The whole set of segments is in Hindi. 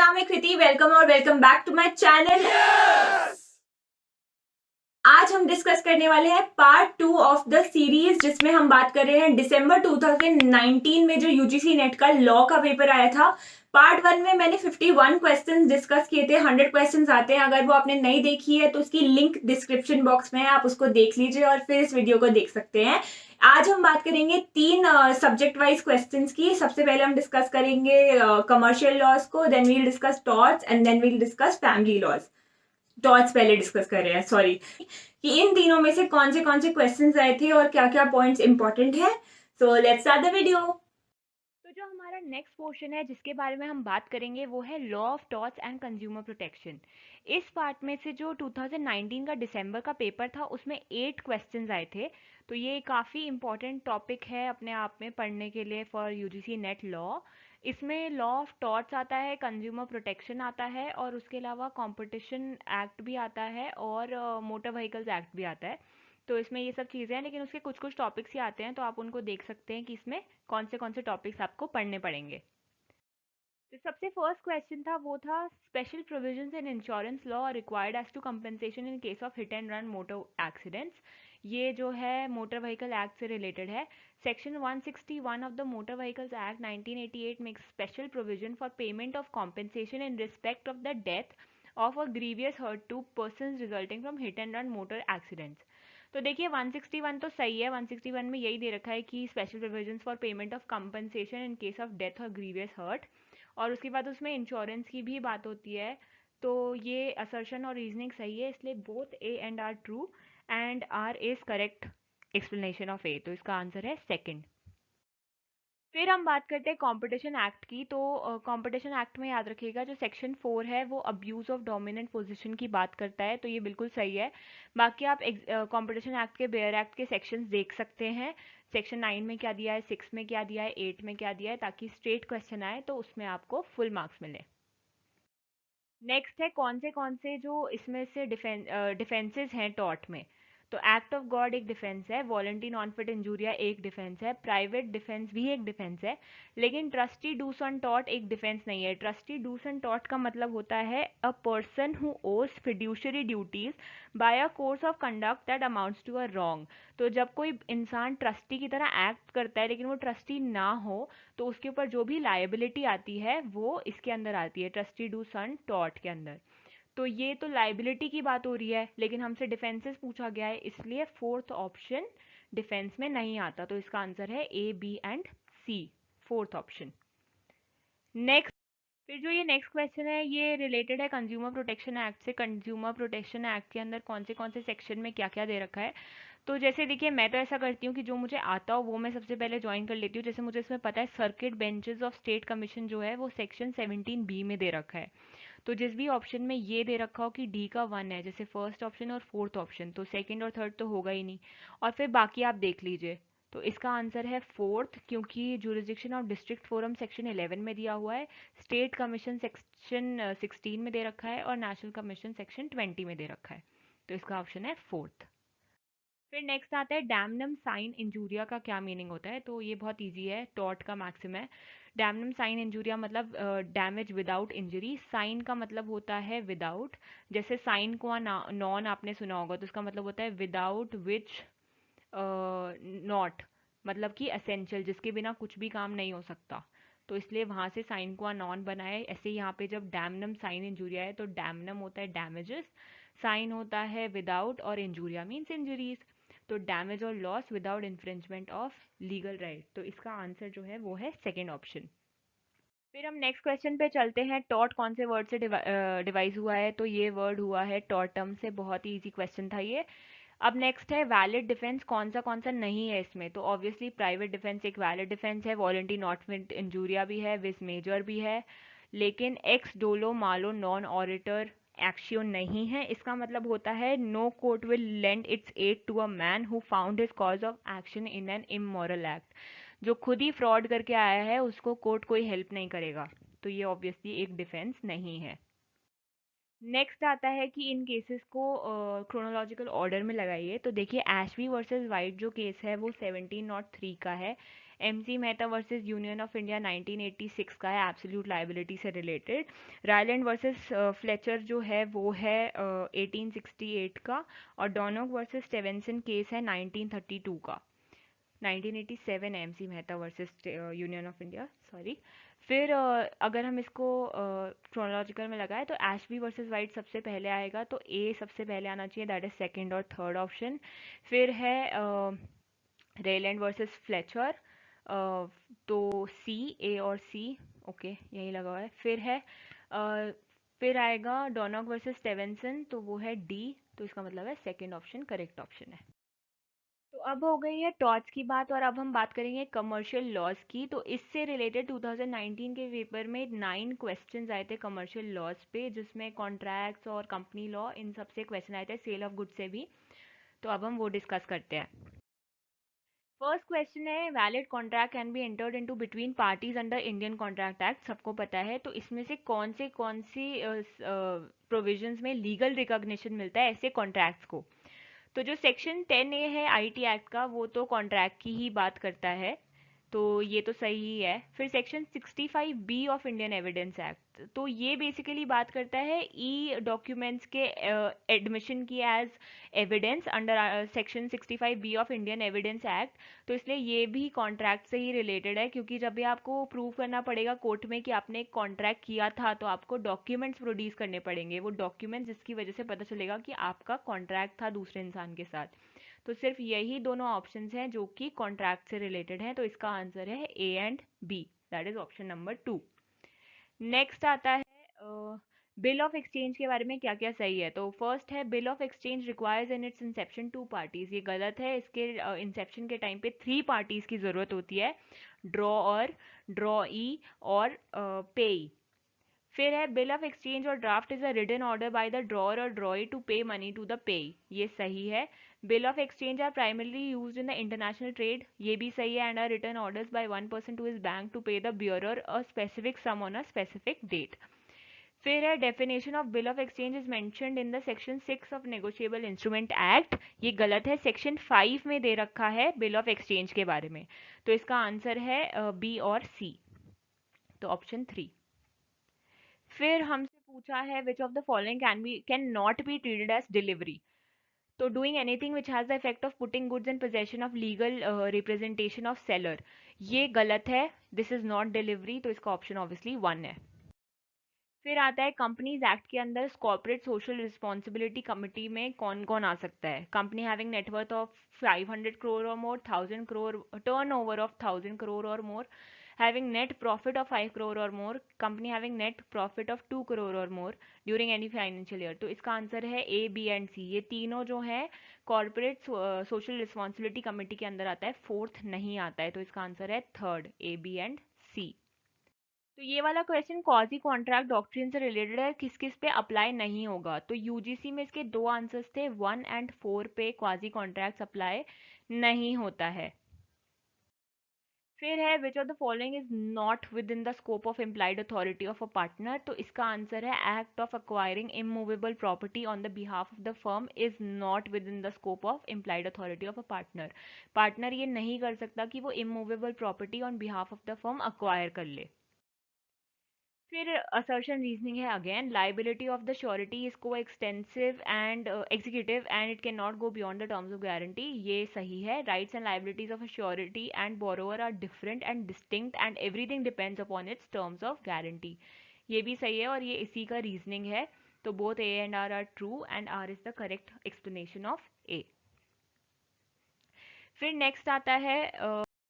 नाम है कृति। वेलकम और welcome back to my channel. आज हम डिस्कस करने वाले हैं पार्ट 2 ऑफ द सीरीज, जिसमें हम बात कर रहे हैं दिसंबर 2019 में जो यूजीसी नेट का लॉ का पेपर आया था। पार्ट 1 में मैंने 51 क्वेश्चंस डिस्कस किए थे। 100 क्वेश्चंस आते हैं। अगर वो आपने नहीं देखी है तो उसकी लिंक डिस्क्रिप्शन बॉक्स में है, आप उसको देख लीजिए और फिर इस वीडियो को देख सकते हैं। आज हम बात करेंगे 3 सब्जेक्ट वाइज क्वेश्चंस की। सबसे पहले हम डिस्कस करेंगे कमर्शियल लॉज को, then we'll discuss torts and then we'll discuss family laws. Torts पहले डिस्कस कर रहे हैं, सॉरी, कि इन तीनों में से कौन से क्वेश्चंस आए थे और क्या क्या पॉइंट्स इंपॉर्टेंट है। So let's start the video. तो जो हमारा नेक्स्ट पोर्शन है जिसके बारे में हम बात करेंगे वो है law of torts and consumer protection. इस पार्ट में से जो 2019 का दिसंबर का पेपर था उसमें 8 क्वेश्चंस आए थे। तो ये काफ़ी इंपॉर्टेंट टॉपिक है अपने आप में पढ़ने के लिए फॉर यूजीसी नेट लॉ। इसमें लॉ ऑफ टॉर्ट्स आता है, कंज्यूमर प्रोटेक्शन आता है और उसके अलावा कंपटीशन एक्ट भी आता है और मोटर व्हीकल्स एक्ट भी आता है। तो इसमें ये सब चीज़ें हैं, लेकिन उसके कुछ कुछ टॉपिक्स ही आते हैं तो आप उनको देख सकते हैं कि इसमें कौन से टॉपिक्स आपको पढ़ने पड़ेंगे। तो सबसे फर्स्ट क्वेश्चन था वो था special provisions in insurance law required as to compensation in case of hit and run motor accidents. ये जो है मोटर व्हीकल एक्ट से रिलेटेड है। Section 161 of the motor vehicles act 1988 makes special provision for payment of compensation in respect of the death of a grievous hurt to person resulting from hit and run motor accidents. तो देखिए 161 तो सही है। 161 में यही दे रखा है कि special provisions for payment of compensation in case of death और ग्रीवियस हर्ट, और उसके बाद उसमें इंश्योरेंस की भी बात होती है। तो ये असर्शन और रीजनिंग सही है, इसलिए both A and R true and R is correct explanation of A. तो इसका आंसर है सेकंड। फिर हम बात करते हैं कंपटीशन एक्ट की। तो कंपटीशन एक्ट में याद रखिएगा जो सेक्शन 4 है वो अब्यूज ऑफ डोमिनेंट पोजीशन की बात करता है, तो ये बिल्कुल सही है। बाकी आप कंपटीशन एक्ट के बेयर एक्ट के सेक्शंस देख सकते हैं। सेक्शन 9 में क्या दिया है, 6 में क्या दिया है, 8 में क्या दिया है, ताकि स्ट्रेट क्वेश्चन आए तो उसमें आपको फुल मार्क्स मिले। नेक्स्ट है कौन से जो इसमें से डिफेंसेस हैं टॉर्ट में। तो एक्ट ऑफ गॉड एक डिफेंस है, वॉलंटी नॉन फिट इंजूरिया एक डिफेंस है, प्राइवेट डिफेंस भी एक डिफेंस है, लेकिन ट्रस्टी डूस ऑन टॉर्ट एक डिफेंस नहीं है। ट्रस्टी डूस ऑन टॉर्ट का मतलब होता है a person who owes fiduciary duties by a course of conduct that amounts to a wrong. तो जब कोई इंसान ट्रस्टी की तरह एक्ट करता है लेकिन वो ट्रस्टी ना हो तो उसके ऊपर जो भी लाइबिलिटी आती है वो इसके अंदर आती है, ट्रस्टी डू सन टॉर्ट के अंदर। तो ये तो लाइबिलिटी की बात हो रही है, लेकिन हमसे डिफेंसेस पूछा गया है, इसलिए फोर्थ ऑप्शन डिफेंस में नहीं आता। तो इसका आंसर है A, B and C, fourth option. Next, फिर जो ये नेक्स्ट क्वेश्चन है ये रिलेटेड है कंज्यूमर प्रोटेक्शन एक्ट से। कंज्यूमर प्रोटेक्शन एक्ट के अंदर कौन से सेक्शन में क्या क्या दे रखा है। तो जैसे देखिए मैं तो ऐसा करती हूँ कि जो मुझे आता हो वो मैं सबसे पहले ज्वाइन कर लेती हूँ। जैसे मुझे इसमें पता है circuit benches of state commission जो है वो सेक्शन 17B में दे रखा है। तो जिस भी ऑप्शन में ये दे रखा हो कि डी का 1 है, जैसे फर्स्ट ऑप्शन और फोर्थ ऑप्शन, तो सेकंड और थर्ड तो होगा ही नहीं। और फिर बाकी आप देख लीजिए। तो इसका आंसर है फोर्थ, क्योंकि jurisdiction of district forum section 11 में दिया हुआ है, स्टेट कमीशन सेक्शन 16 में दे रखा है और नेशनल कमीशन सेक्शन 20 में दे रखा है। तो इसका ऑप्शन है फोर्थ। फिर नेक्स्ट आता है डैमनम साइन इंजूरिया का क्या मीनिंग होता है। तो ये बहुत इजी है, टॉर्ट का मैक्सिम है। डैमनम साइन इंजूरिया मतलब डैमेज विदाउट इंजरी। साइन का मतलब होता है विदाउट, जैसे साइन को नॉन आपने सुना होगा तो उसका मतलब होता है विदाउट विच नॉट, मतलब कि एसेंशियल, जिसके बिना कुछ भी काम नहीं हो सकता। तो इसलिए वहां से साइन को नॉन बनाए। ऐसे यहाँ पे जब डैमनम साइन इंजूरिया है तो डैमनम होता है डैमेजेस, साइन होता है विदाउट और इंजूरिया मीन्स इंजरीज। तो डैमेज और loss without infringement of legal right. तो इसका आंसर जो है वो है सेकेंड ऑप्शन। फिर हम नेक्स्ट क्वेश्चन पे चलते हैं। टॉट कौन से वर्ड से डिवाइज हुआ है। तो ये वर्ड हुआ है टॉटम से। बहुत ही इजी क्वेश्चन था ये। अब नेक्स्ट है वैलिड डिफेंस कौन सा नहीं है इसमें। तो ऑब्वियसली प्राइवेट डिफेंस एक वैलिड डिफेंस है, वॉलंटी नॉट फिट इंजूरिया भी है, विस मेजर भी है, लेकिन एक्स डोलो मालो नॉन ऑरिटर एक्शियो नहीं है। इसका मतलब होता है no court will lend its aid to a man who found his cause of action in an immoral act. जो खुद ही फ्रॉड करके आया है उसको कोर्ट कोई हेल्प नहीं करेगा। तो ये ऑब्वियसली एक डिफेंस नहीं है। नेक्स्ट आता है कि इन केसेस को क्रोनोलॉजिकल ऑर्डर में लगाइए। तो देखिए एशवी वर्सेस वाइट जो केस है वो 1703 का है। MC Mehta versus union of India 1986 का है, एब्सोल्यूट लायबिलिटी से रिलेटेड। रायलैंड वर्सेस फ्लेचर जो है वो है 1868 का, और डोनोग वर्सेस स्टेवेंसन केस है 1932 का। 1987 MC Mehta versus union of India, sorry. फिर अगर हम इसको क्रोनोलॉजिकल में लगाए तो एशबी वर्सेस वाइट सबसे पहले आएगा, तो ए सबसे पहले आना चाहिए, दैट इज सेकंड और थर्ड ऑप्शन। फिर है रेलैंड वर्सेस फ्लेचर, तो सी, ए और सी, ओके यही लगा हुआ है। फिर है फिर आएगा डोनॉग वर्सेस स्टेवेंसन, तो वो है डी, तो इसका मतलब है सेकंड ऑप्शन करेक्ट ऑप्शन है। तो अब हो गई है टॉर्च की बात, और अब हम बात करेंगे कमर्शियल लॉज की। तो इससे रिलेटेड 2019 के पेपर में 9 क्वेश्चंस आए थे कमर्शियल लॉज पे, जिसमें कॉन्ट्रैक्ट्स और कंपनी लॉ इन सब से क्वेश्चन आए थे, सेल ऑफ गुड्स से भी। तो अब हम वो डिस्कस करते हैं। फर्स्ट क्वेश्चन है, valid contract can be entered into between parties under Indian contract act, सबको पता है। तो इसमें से कौन सी प्रोविजंस में लीगल रिकॉग्निशन मिलता है ऐसे कॉन्ट्रैक्ट्स को? तो जो सेक्शन 10A है आईटी एक्ट का, वो तो कॉन्ट्रैक्ट की ही बात करता है, तो ये तो सही ही है। फिर section 65B of Indian evidence act, तो ये बेसिकली बात करता है ई डॉक्यूमेंट्स के एडमिशन की as evidence under section 65B of Indian evidence act. तो इसलिए ये भी कॉन्ट्रैक्ट से ही रिलेटेड है, क्योंकि जब भी आपको प्रूव करना पड़ेगा कोर्ट में कि आपने एक कॉन्ट्रैक्ट किया था, तो आपको डॉक्यूमेंट्स प्रोड्यूस करने पड़ेंगे, वो डॉक्यूमेंट्स जिसकी वजह से पता चलेगा कि आपका कॉन्ट्रैक्ट था दूसरे इंसान के साथ। तो सिर्फ यही दोनों ऑप्शंस हैं जो कि कॉन्ट्रैक्ट से रिलेटेड हैं, तो इसका आंसर है A and B, that is option number 2। Next आता है बिल ऑफ एक्सचेंज के बारे में क्या क्या सही है। तो फर्स्ट है, bill of exchange requires in its inception 2 parties, ये गलत है। इसके इंसेप्शन के टाइम पे 3 पार्टीज की जरूरत होती है, ड्रॉअर, ड्रॉई और पेई। फिर है, bill of exchange or draft is a written order by the drawer or drawee to pay money to the payee, ये सही है। Bill of exchange are primarily used in the international trade, ये भी सही है। And are written orders by one person to his bank to pay the bearer a specific sum on a specific date. फिर है, definition of bill of exchange is mentioned in the section 6 of negotiable instrument act, ये गलत है। सेक्शन 5 में दे रखा है बिल ऑफ एक्सचेंज के बारे में, तो इसका आंसर है बी और सी, तो ऑप्शन 3। फिर हमसे पूछा है, which of the following can not be treated as delivery. तो doing anything which has the effect of putting goods in possession of legal representation of seller, ये गलत है, दिस इज नॉट डिलीवरी, तो इसका ऑप्शन ऑब्वियसली 1 है। फिर आता है, कंपनीज एक्ट के अंदर कॉर्पोरेट सोशल रिस्पॉन्सिबिलिटी कमिटी में कौन कौन आ सकता है? Company having net worth of 500 crore और मोर, 1000 crore, turn over of 1000 crore और मोर, having net profit of 5 crore or more, company having net profit of 2 crore or more during any financial year। तो इसका आंसर है ए, बी एंड सी, ये तीनों जो है कॉर्पोरेट सोशल रिस्पॉन्सिबिलिटी कमेटी के अंदर आता है, फोर्थ नहीं आता है, तो इसका आंसर है थर्ड, ए, बी एंड सी। तो ये वाला क्वेश्चन क्वाजी कॉन्ट्रैक्ट डॉक्ट्रिन से रिलेटेड है, किस किस पे अप्लाई नहीं होगा। तो यूजीसी में इसके दो आंसर्स थे, 1 एंड 4 पे क्वाजी कॉन्ट्रैक्ट अप्लाई नहीं होता है। फिर है, which of the following is not with in the scope of implied authority of a partner. तो इसका आंसर है, act of acquiring immovable property on the behalf of the firm is not with in the scope of implied authority of a partner. Partner ये नहीं कर सकता कि वो immovable property on behalf of the firm acquire कर ले। फिर असर्शन रीजनिंग है, again liability of the surety is coextensive and executive and it can not go beyond the terms of guarantee, ये सही है। Rights and liabilities of surety and borrower are different and distinct and everything depends upon its terms of guarantee, ये भी सही है और ये इसी का रीजनिंग है। तो both A and R true and R is the correct explanation of A. फिर नेक्स्ट आता है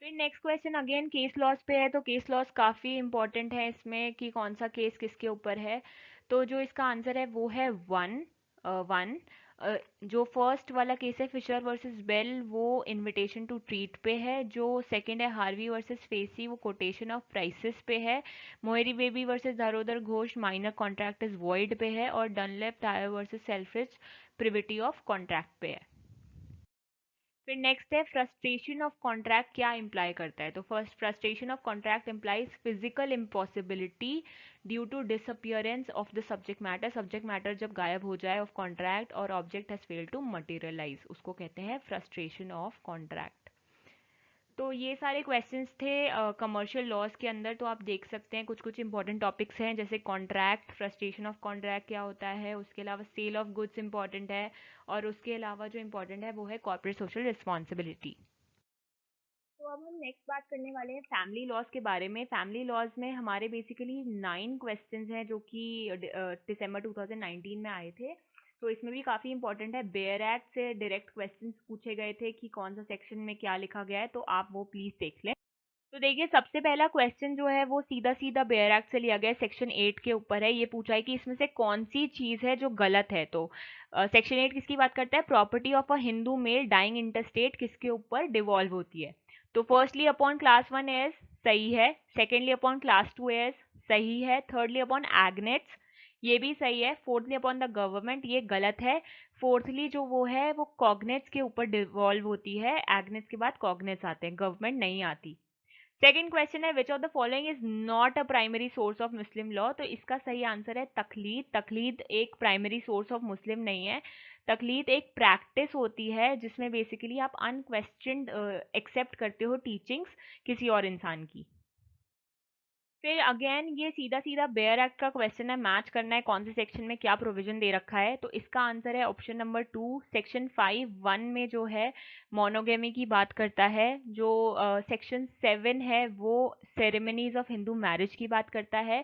फिर next question again case laws पे है। तो केस लॉस काफ़ी इंपॉर्टेंट है इसमें कि कौन सा केस किसके ऊपर है। तो जो इसका आंसर है वो है 1। जो फर्स्ट वाला केस है फिशर वर्सेस बेल, वो इनविटेशन टू ट्रीट पे है। जो सेकंड है हार्वी वर्सेस फेसी, वो कोटेशन ऑफ प्राइसेस पे है। Mohori Bibee versus Dharmodas Ghose, minor contract is void पे है। और Dunlop tyre versus Selfridge, privity of contract पे है। फिर नेक्स्ट है, फ्रस्ट्रेशन ऑफ कॉन्ट्रैक्ट क्या इंप्लाई करता है। तो first, frustration of contract implies physical impossibility due to disappearance of the subject matter, subject matter जब गायब हो जाए ऑफ कॉन्ट्रैक्ट और object has failed to materialise, उसको कहते हैं फ्रस्ट्रेशन ऑफ कॉन्ट्रैक्ट। तो ये सारे क्वेश्चंस थे कमर्शियल लॉज के अंदर। तो आप देख सकते हैं कुछ कुछ इंपॉर्टेंट टॉपिक्स हैं, जैसे कॉन्ट्रैक्ट, फ्रस्ट्रेशन ऑफ कॉन्ट्रैक्ट क्या होता है, उसके अलावा सेल ऑफ गुड्स इंपॉर्टेंट है, और उसके अलावा जो इंपॉर्टेंट है वो है कॉर्पोरेट सोशल रिस्पॉन्सिबिलिटी। तो अब हम नेक्स्ट बात करने वाले हैं फैमिली लॉज के बारे में। फैमिली लॉज में हमारे बेसिकली 9 क्वेश्चंस हैं जो कि दिसंबर 2019 में आए थे। तो इसमें भी काफ़ी इंपॉर्टेंट है, बेयर एक्ट से डायरेक्ट क्वेश्चंस पूछे गए थे कि कौन सा सेक्शन में क्या लिखा गया है, तो आप वो प्लीज़ देख लें। तो देखिए, सबसे पहला क्वेश्चन जो है वो सीधा सीधा बेयर एक्ट से लिया गया है, सेक्शन 8 के ऊपर है। ये पूछा है कि इसमें से कौन सी चीज़ है जो गलत है। तो सेक्शन 8 किसकी बात करता है? Property of a Hindu male dying interstate किसके ऊपर डिवॉल्व होती है? तो फर्स्टली अपॉन क्लास 1 एयर्स, सही है। सेकेंडली अपॉन क्लास 2 एयर्स, सही है। थर्डली अपॉन एग्नेट्स, ये भी सही है। फोर्थली अपॉन द गवर्नमेंट, ये गलत है। फोर्थली जो वो है वो कॉग्नेट्स के ऊपर डिवॉल्व होती है, एग्नेट्स के बाद कॉग्नेट्स आते हैं, गवर्नमेंट नहीं आती। सेकेंड क्वेश्चन है, which of the following is not a primary source of Muslim law? तो इसका सही आंसर है तकलीद। तकलीद एक प्राइमरी सोर्स ऑफ मुस्लिम नहीं है। तकलीद एक प्रैक्टिस होती है जिसमें बेसिकली आप अनक्वेश्चनड एक्सेप्ट करते हो टीचिंग्स किसी और इंसान की। फिर अगेन ये सीधा सीधा बेयर एक्ट का क्वेश्चन है, मैच करना है कौन से सेक्शन में क्या प्रोविजन दे रखा है। तो इसका आंसर है ऑप्शन नंबर 2, सेक्शन 5(1) में जो है मोनोगेमी की बात करता है। जो सेक्शन 7 है वो सेरेमनीज ऑफ हिंदू मैरिज की बात करता है।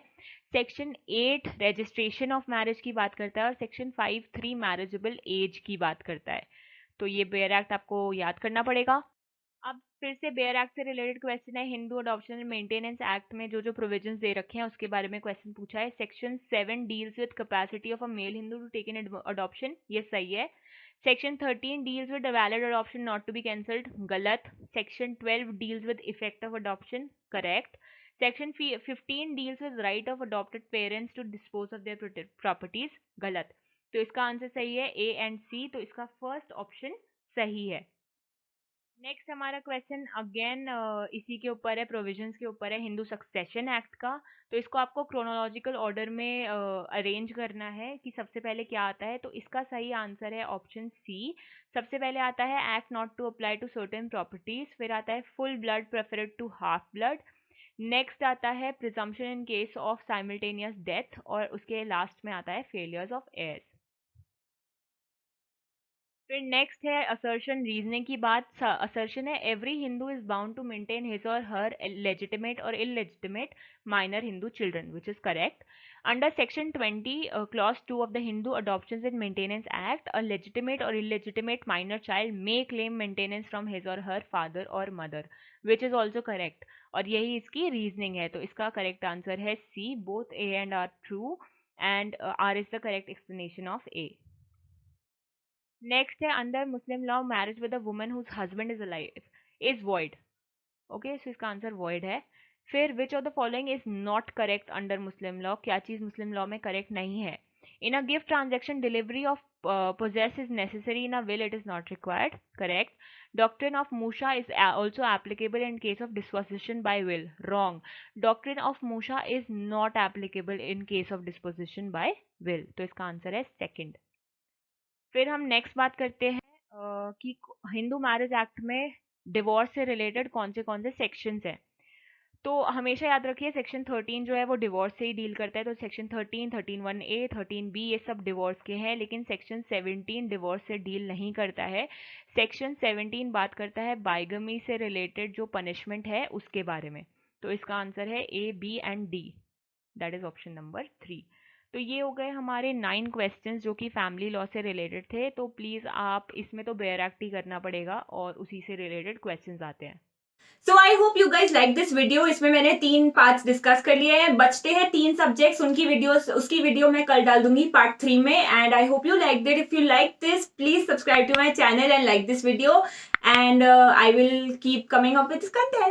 सेक्शन 8 रजिस्ट्रेशन ऑफ मैरिज की बात करता है, और सेक्शन 5(3) मैरिजेबल एज की बात करता है। तो ये बेयर एक्ट आपको याद करना पड़ेगा। अब फिर से बेयर एक्ट से रिलेटेड क्वेश्चन है, Hindu adoption and maintenance act में जो जो प्रोविजंस दे रखे हैं उसके बारे में क्वेश्चन पूछा है। Section 7 deals with capacity of a male Hindu to take in adoption, ये सही है। Section 13 deals with valid adoption not to be cancelled, गलत। Section 12 deals with effect of adoption, correct. Section 15 deals with right of adopted parents to dispose of their properties, गलत। तो इसका आंसर सही है ए एंड सी, तो इसका फर्स्ट ऑप्शन सही है। नेक्स्ट हमारा क्वेश्चन अगेन इसी के ऊपर है, प्रोविजंस के ऊपर है, हिंदू सक्सेशन एक्ट का। तो इसको आपको क्रोनोलॉजिकल ऑर्डर में अरेंज करना है कि सबसे पहले क्या आता है। तो इसका सही आंसर है ऑप्शन सी। सबसे पहले आता है act not to apply to certain properties, फिर आता है full blood preferred to half blood, next आता है presumption in case of simultaneous death, और उसके लास्ट में आता है फेलियर्स ऑफ एयर्स। फिर नेक्स्ट है असर्शन रीजनिंग की बात। असर्शन है every Hindu is bound to maintain his or her legitimate or illegitimate minor Hindu children, which is correct. Under section 20 clause 2 of the Hindu adoption and maintenance act, a legitimate or illegitimate minor child may claim maintenance from his or her father or mother, which is also correct. और यही इसकी रीजनिंग है। तो इसका करेक्ट आंसर है C, both A and R true, and R is the correct explanation of A. Next है under Muslim law marriage with a woman whose husband is alive is void. Okay, so इसका आंसर वॉइड है। फिर which of the following is not correct under Muslim law? क्या चीज मुस्लिम लॉ में करेक्ट नहीं है? In a gift transaction delivery of possess is necessary in a will, it is not required, correct. Doctrine of Musha is also applicable in case of disposition by will, wrong. Doctrine of Musha is not applicable in case of disposition by will, तो इसका आंसर है सेकंड। फिर हम नेक्स्ट बात करते हैं कि हिंदू मैरिज एक्ट में डिवोर्स से रिलेटेड कौन से सेक्शंस हैं। तो हमेशा याद रखिए, सेक्शन 13 जो है वो डिवोर्स से ही डील करता है। तो सेक्शन 13, 13(1)(a), 13(b) ये सब डिवोर्स के हैं, लेकिन सेक्शन 17 डिवोर्स से डील नहीं करता है। सेक्शन 17 बात करता है बाइगमी से रिलेटेड जो पनिशमेंट है उसके बारे में। तो इसका आंसर है A, B and D, that is option number 3। तो ये हो गए हमारे 9 क्वेश्चंस जो कि फैमिली लॉ से रिलेटेड थे। तो प्लीज़ आप इसमें तो बेयर एक्ट ही करना पड़ेगा और उसी से रिलेटेड क्वेश्चंस आते हैं। So I hope you guys like this video. इसमें मैंने 3 पार्ट्स डिस्कस कर लिए हैं, बचते हैं 3 सब्जेक्ट्स, उसकी वीडियो मैं कल डाल दूंगी पार्ट 3 में। And I hope you like it. If you like this, please subscribe to my channel and like this video, and I will keep coming up with this content.